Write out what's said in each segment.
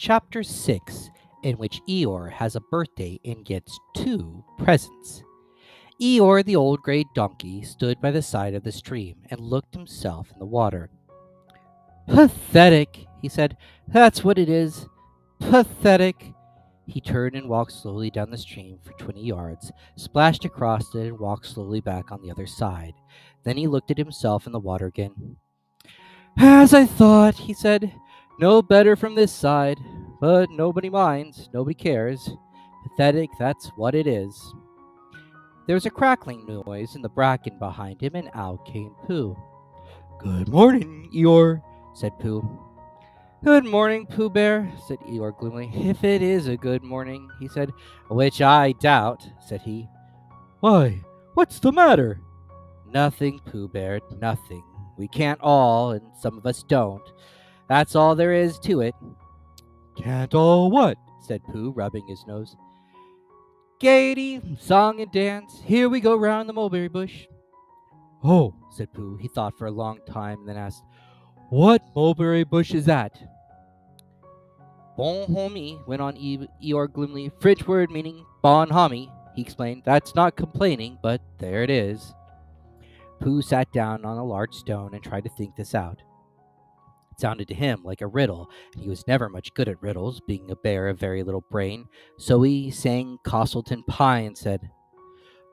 Chapter 6, in which Eeyore has a birthday and gets 2 presents. Eeyore, the old gray donkey, stood by the side of the stream and looked himself in the water. "Pathetic," he said. "That's what it is. Pathetic." He turned and walked slowly down the stream for 20 yards, splashed across it, and walked slowly back on the other side. Then he looked at himself in the water again. "As I thought," he said. "No better from this side. But nobody minds. Nobody cares. Pathetic, that's what it is." There was a crackling noise in the bracken behind him, and out came Pooh. "Good morning, Eeyore," said Pooh. "Good morning, Pooh Bear," said Eeyore gloomily. "If it is a good morning," he said. "Which I doubt," said he. "Why, what's the matter?" "Nothing, Pooh Bear, nothing. We can't all, and some of us don't. That's all there is to it." "Can't all what?" said Pooh, rubbing his nose. "Gaiety, song and dance. Here we go round the mulberry bush." "Oh," said Pooh. He thought for a long time, and then asked, "What mulberry bush is that?" "Bon homie," went on Eeyore gloomily. "French word meaning bon homie," he explained. "That's not complaining, but there it is." Pooh sat down on a large stone and tried to think this out. It sounded to him like a riddle, and he was never much good at riddles, being a bear of very little brain. So he sang Castleton Pie and said,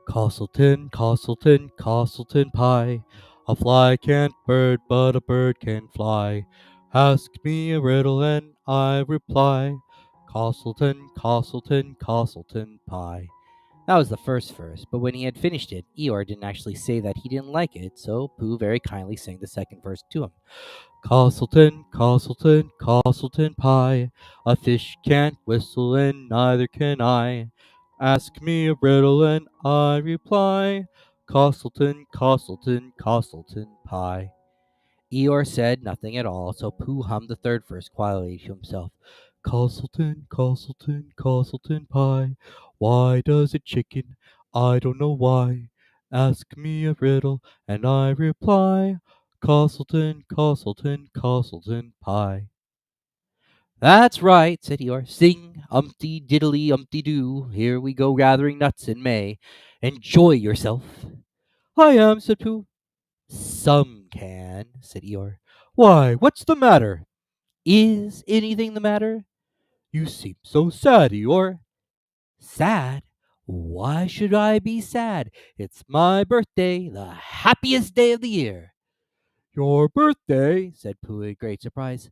"Castleton, Castleton, Castleton Pie. A fly can't bird, but a bird can fly. Ask me a riddle and I reply. Castleton, Castleton, Castleton Pie." That was the first verse, but when he had finished it, Eeyore didn't actually say that he didn't like it, so Pooh very kindly sang the second verse to him. "Castleton, Castleton, Castleton Pie. A fish can't whistle and neither can I. Ask me a riddle and I reply. Castleton, Castleton, Castleton Pie." Eeyore said nothing at all, so Pooh hummed the third verse quietly to himself. "Castleton, Castleton, Castleton Pie. Why does a chicken? I don't know why. Ask me a riddle and I reply. Castleton, Castleton, Castleton Pie." "That's right," said Eeyore. "Sing umpty diddly umpty doo. Here we go gathering nuts in May. Enjoy yourself." "I am," said Pooh. "Some can," said Eeyore. "Why, what's the matter?" "Is anything the matter?" "You seem so sad, Eeyore." "Sad? Why should I be sad? It's my birthday, the happiest day of the year." "Your birthday?" said Pooh in great surprise.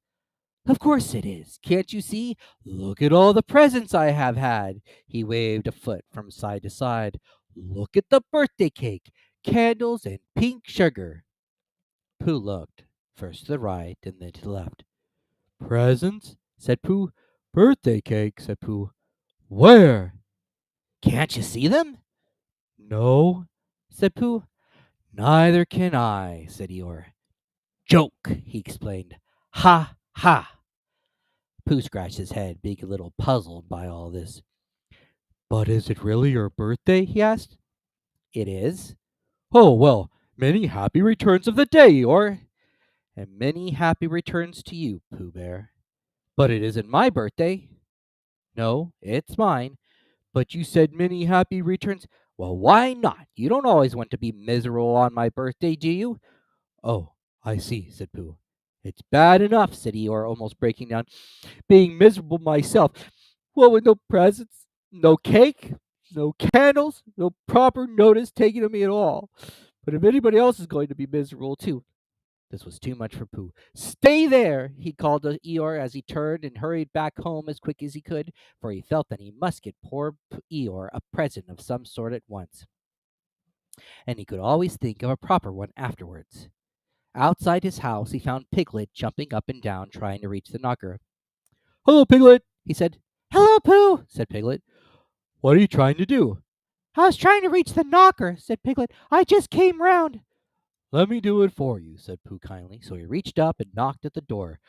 "Of course it is. Can't you see? Look at all the presents I have had." He waved a foot from side to side. "Look at the birthday cake, candles, and pink sugar." Pooh looked, first to the right and then to the left. "Presents?" said Pooh. "Birthday cake?" said Pooh. "Where?" "Can't you see them?" "No," said Pooh. "Neither can I," said Eeyore. "Joke," he explained. "Ha, ha." Pooh scratched his head, being a little puzzled by all this. "But is it really your birthday?" he asked. "It is." "Oh, well, many happy returns of the day, Eeyore." "And many happy returns to you, Pooh Bear." "But it isn't my birthday." "No, it's mine." "But you said many happy returns." "Well, why not? You don't always want to be miserable on my birthday, do you?" "Oh, I see," said Pooh. "It's bad enough," said Eeyore, almost breaking down, "being miserable myself. What with no presents, no cake, no candles, no proper notice taken of me at all. But if anybody else is going to be miserable too." This was too much for Pooh. "Stay there!" he called to Eeyore as he turned and hurried back home as quick as he could, for he felt that he must get poor Eeyore a present of some sort at once, and he could always think of a proper one afterwards. Outside his house he found Piglet jumping up and down trying to reach the knocker. "Hello, Piglet," he said. "Hello, Pooh," said Piglet. "What are you trying to do?" "I was trying to reach the knocker," said Piglet. "I just came round." "Let me do it for you," said Pooh kindly. So he reached up and knocked at the door.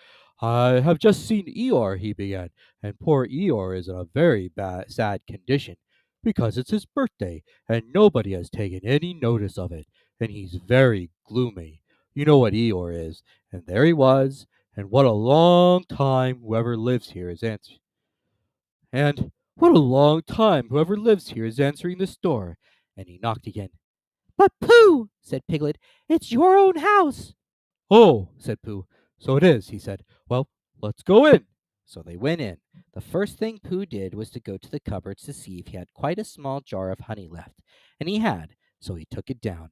"I have just seen Eeyore," he began, "and poor Eeyore is in a very sad condition, because it's his birthday, and nobody has taken any notice of it, and he's very gloomy. You know what Eeyore is." And there he was, And what a long time whoever lives here is answering. And what a long time whoever lives here is answering this door. And he knocked again. But Pooh, said Piglet, it's your own house. Oh, said Pooh. So it is, he said. Well, let's go in. So they went in. The first thing Pooh did was to go to the cupboards to see if he had quite a small jar of honey left. And he had, so he took it down.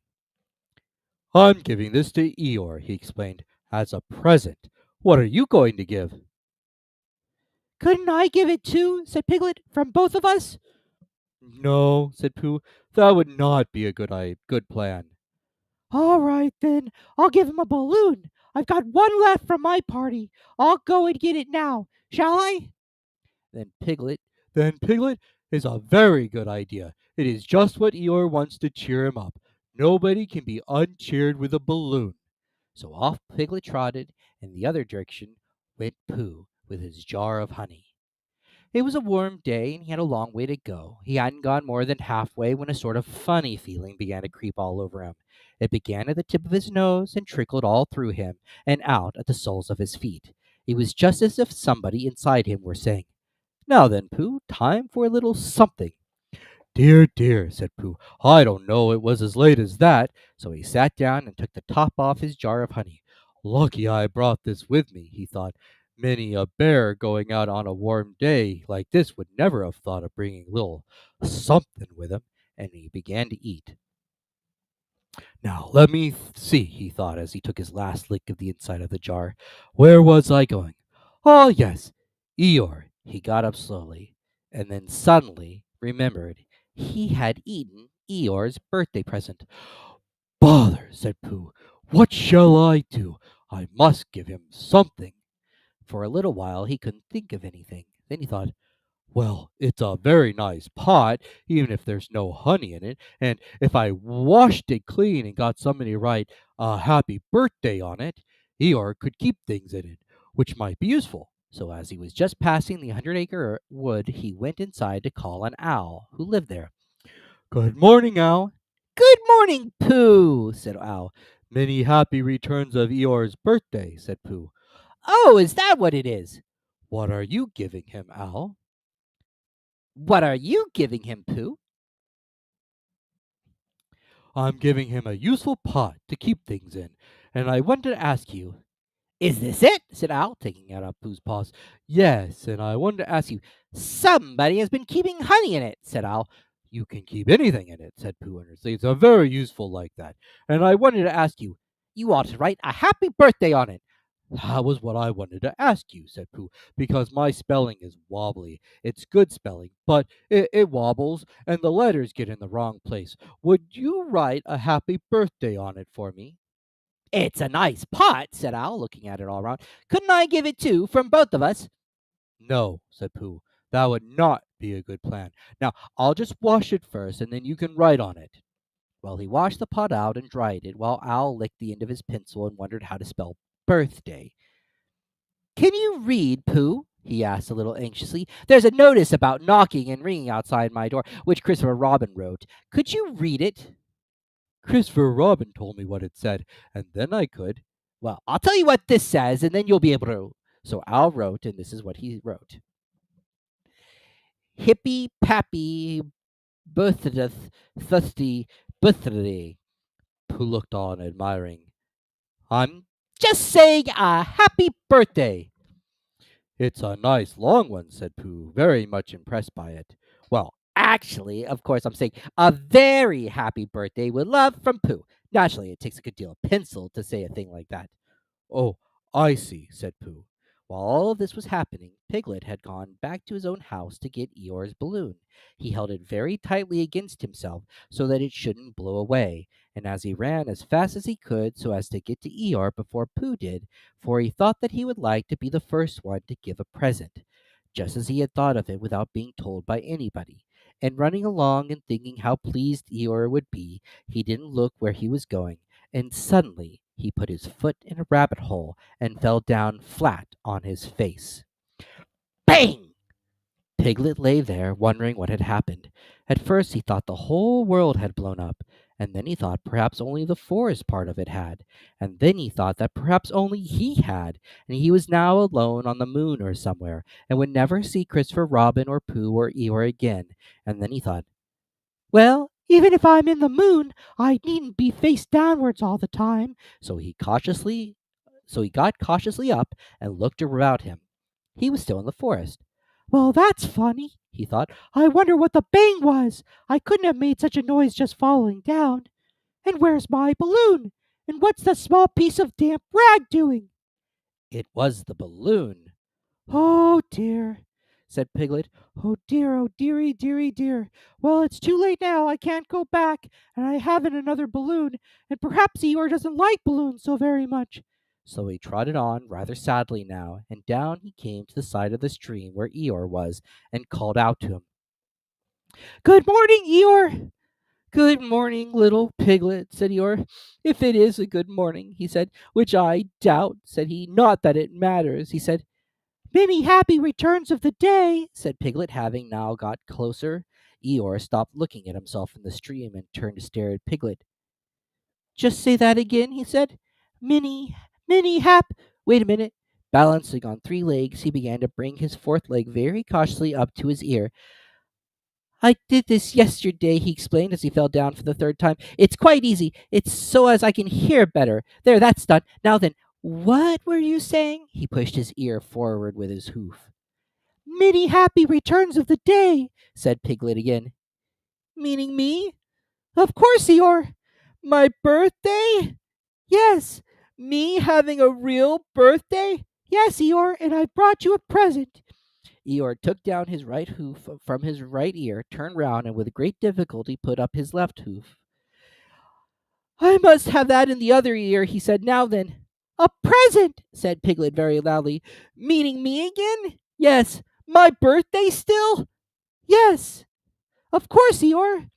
I'm giving this to Eeyore, he explained, as a present. What are you going to give? Couldn't I give it too? Said Piglet, from both of us? No, said Pooh, that would not be a good plan. All right, then, I'll give him a balloon. I've got one left from my party. I'll go and get it now. Shall I? Then Piglet is a very good idea. It is just what Eeyore wants to cheer him up. Nobody can be uncheered with a balloon. So off Piglet trotted, in the other direction went Pooh with his jar of honey. It was a warm day, and he had a long way to go. He hadn't gone more than halfway when a sort of funny feeling began to creep all over him. It began at the tip of his nose and trickled all through him and out at the soles of his feet. It was just as if somebody inside him were saying, Now then, Pooh, time for a little something. Dear, dear, said Pooh, I don't know it was as late as that. So he sat down and took the top off his jar of honey. Lucky I brought this with me, he thought. Many a bear going out on a warm day like this would never have thought of bringing a little something with him. And he began to eat. Now let me see, he thought as he took his last lick of the inside of the jar. Where was I going? Oh, yes, Eeyore. He got up slowly, and then suddenly remembered he had eaten Eeyore's birthday present. Bother, said Pooh. What shall I do? I must give him something. For a little while he couldn't think of anything. Then he thought, well, it's a very nice pot, even if there's no honey in it, and if I washed it clean and got somebody to write a happy birthday on it, Eeyore could keep things in it, which might be useful. So as he was just passing the 100-acre wood, he went inside to call an owl who lived there. Good morning, Owl. Good morning, Pooh, said Owl. Many happy returns of Eeyore's birthday, said Pooh. Oh, is that what it is? What are you giving him, Owl? What are you giving him, Pooh? I'm giving him a useful pot to keep things in, and I wanted to ask you. Is this it? Said Owl, taking out Pooh's paws. Yes, and I wanted to ask you. Somebody has been keeping honey in it, said Owl. You can keep anything in it, said Pooh earnestly. It's a very useful like that. And I wanted to ask you. You ought to write a happy birthday on it. That was what I wanted to ask you, said Pooh, because my spelling is wobbly. It's good spelling, but it wobbles, and the letters get in the wrong place. Would you write a happy birthday on it for me? It's a nice pot, said Owl, looking at it all round. Couldn't I give it too, from both of us? No, said Pooh. That would not be a good plan. Now, I'll just wash it first, and then you can write on it. Well, he washed the pot out and dried it, while Owl licked the end of his pencil and wondered how to spell birthday. Can you read, Pooh? He asked a little anxiously. There's a notice about knocking and ringing outside my door, which Christopher Robin wrote. Could you read it? Christopher Robin told me what it said, and then I could. Well, I'll tell you what this says, and then you'll be able to. So Al wrote, and this is what he wrote. Hippy pappy birthdeth thusty birthday. Pooh looked on, admiring. I'm just saying a happy birthday. It's a nice long one, said Pooh, very much impressed by it. Well, actually, of course, I'm saying a very happy birthday with love from Pooh. Naturally, it takes a good deal of pencil to say a thing like that. Oh, I see, said Pooh. While all of this was happening, Piglet had gone back to his own house to get Eeyore's balloon. He held it very tightly against himself so that it shouldn't blow away, and as he ran as fast as he could so as to get to Eeyore before Pooh did, for he thought that he would like to be the first one to give a present, just as he had thought of it without being told by anybody. And running along and thinking how pleased Eeyore would be, he didn't look where he was going, and suddenly he put his foot in a rabbit hole and fell down flat on his face. Bang! Piglet lay there, wondering what had happened. At first he thought the whole world had blown up, And then he thought perhaps only the forest part of it had. And then he thought that perhaps only he had. And he was now alone on the moon or somewhere, and would never see Christopher Robin or Pooh or Eeyore again. And then he thought, well, even if I'm in the moon, I needn't be face downwards all the time. So he got cautiously up and looked about him. He was still in the forest. Well, that's funny, he thought. I wonder what the bang was. I couldn't have made such a noise just falling down. And where's my balloon? And what's the small piece of damp rag doing? It was the balloon. Oh dear, said Piglet. Oh dearie, dearie, dear. Well, it's too late now. I can't go back, and I haven't another balloon, and perhaps Eeyore doesn't like balloons so very much. So he trotted on rather sadly now, and down he came to the side of the stream where Eeyore was, and called out to him. Good morning, Eeyore. Good morning, little Piglet, said Eeyore. If it is a good morning, he said, which I doubt, said he. Not that it matters, he said. Many happy returns of the day, said Piglet, having now got closer. Eeyore stopped looking at himself in the stream and turned to stare at Piglet. Just say that again, he said. Many hap. Wait a minute. Balancing on three legs, he began to bring his fourth leg very cautiously up to his ear. I did this yesterday, he explained as he fell down for the third time. It's quite easy. It's so as I can hear better. There, that's done. Now then, what were you saying? He pushed his ear forward with his hoof. Many happy returns of the day, said Piglet again. Meaning me? Of course, Eeyore. My birthday? Yes. Me having a real birthday? Yes, Eeyore, and I brought you a present. Eeyore took down his right hoof from his right ear, turned round, and with great difficulty put up his left hoof. I must have that in the other ear, he said. Now then. A present, said Piglet very loudly. Meaning me again? Yes. My birthday still? Yes. Of course, Eeyore.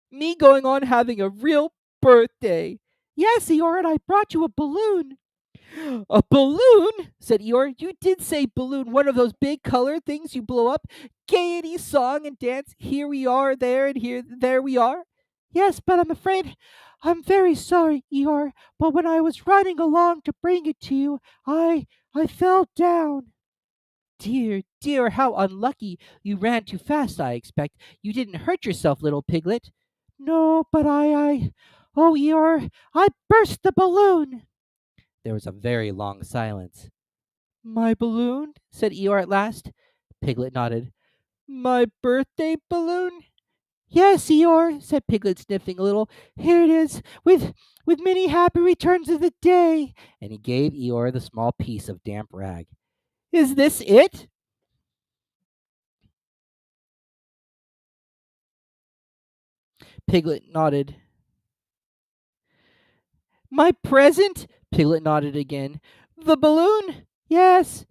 Me going on having a real birthday. Yes, Eeyore, and I brought you a balloon. A balloon? Said Eeyore. You did say balloon, one of those big colored things you blow up. Gaiety, song, and dance. Here we are, there, and there we are. Yes, but I'm very sorry, Eeyore, but when I was running along to bring it to you, I fell down. Dear, dear, how unlucky. You ran too fast, I expect. You didn't hurt yourself, little Piglet. No, but oh, Eeyore, I burst the balloon. There was a very long silence. My balloon? Said Eeyore at last. Piglet nodded. My birthday balloon? Yes, Eeyore, said Piglet, sniffing a little. Here it is, with many happy returns of the day. And he gave Eeyore the small piece of damp rag. Is this it? Piglet nodded. My present? Piglet nodded again. The balloon? Yes.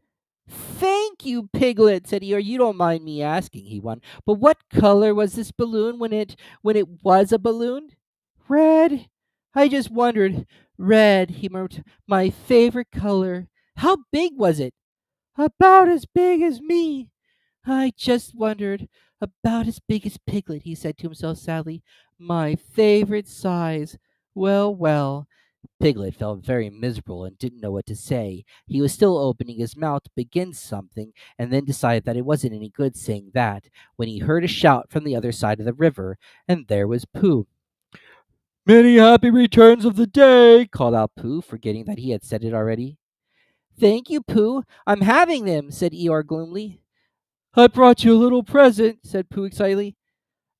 Thank you, Piglet, said Eeyore. You don't mind me asking, he won. But what color was this balloon when it was a balloon? Red. I just wondered. Red, he murmured. My favorite color. How big was it? About as big as me. I just wondered. About as big as Piglet, he said to himself sadly. My favorite size. Well, well. Piglet felt very miserable and didn't know what to say. He was still opening his mouth to begin something, and then decided that it wasn't any good saying that, when he heard a shout from the other side of the river, and there was Pooh. Many happy returns of the day, called out Pooh, forgetting that he had said it already. Thank you, Pooh. I'm having them, said Eeyore gloomily. I brought you a little present, said Pooh excitedly.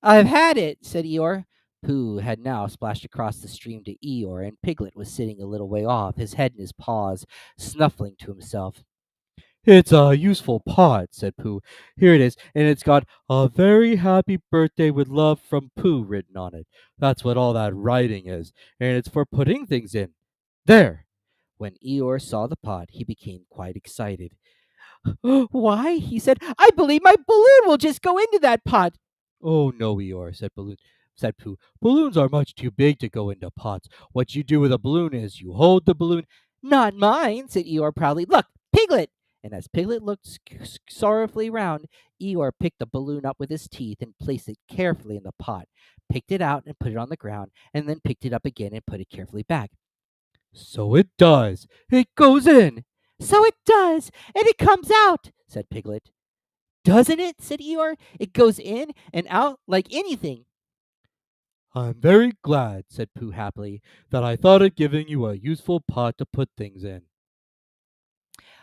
I've had it, said Eeyore. Pooh had now splashed across the stream to Eeyore, and Piglet was sitting a little way off, his head in his paws, snuffling to himself. It's a useful pot, said Pooh. Here it is, and it's got a very happy birthday with love from Pooh written on it. That's what all that writing is, and it's for putting things in. There! When Eeyore saw the pot, he became quite excited. Why, he said, I believe my balloon will just go into that pot. Oh, no, Eeyore, said Pooh. Balloons are much too big to go into pots. What you do with a balloon is you hold the balloon. Not mine, said Eeyore proudly. Look, Piglet! And as Piglet looked sorrowfully round, Eeyore picked the balloon up with his teeth and placed it carefully in the pot, picked it out and put it on the ground, and then picked it up again and put it carefully back. "So it does! It goes in!" "So it does, and it comes out," said Piglet. "Doesn't it?" said Eeyore. "It goes in and out like anything." "I'm very glad," said Pooh happily, "that I thought of giving you a useful pot to put things in."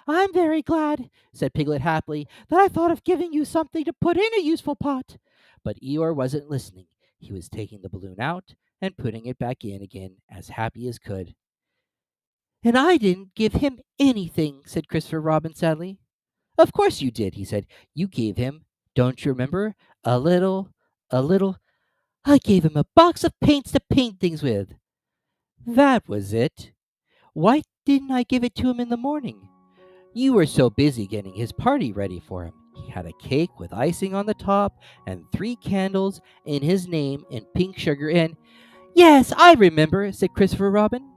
"I'm very glad," said Piglet happily, "that I thought of giving you something to put in a useful pot." But Eeyore wasn't listening. He was taking the balloon out and putting it back in again as happy as could. "And I didn't give him anything," said Christopher Robin sadly. "Of course you did," he said. "You gave him, don't you remember, a little, I gave him a box of paints to paint things with." "That was it. Why didn't I give it to him in the morning?" "You were so busy getting his party ready for him. He had a cake with icing on the top and 3 candles in his name and pink sugar and—" "Yes, I remember," said Christopher Robin.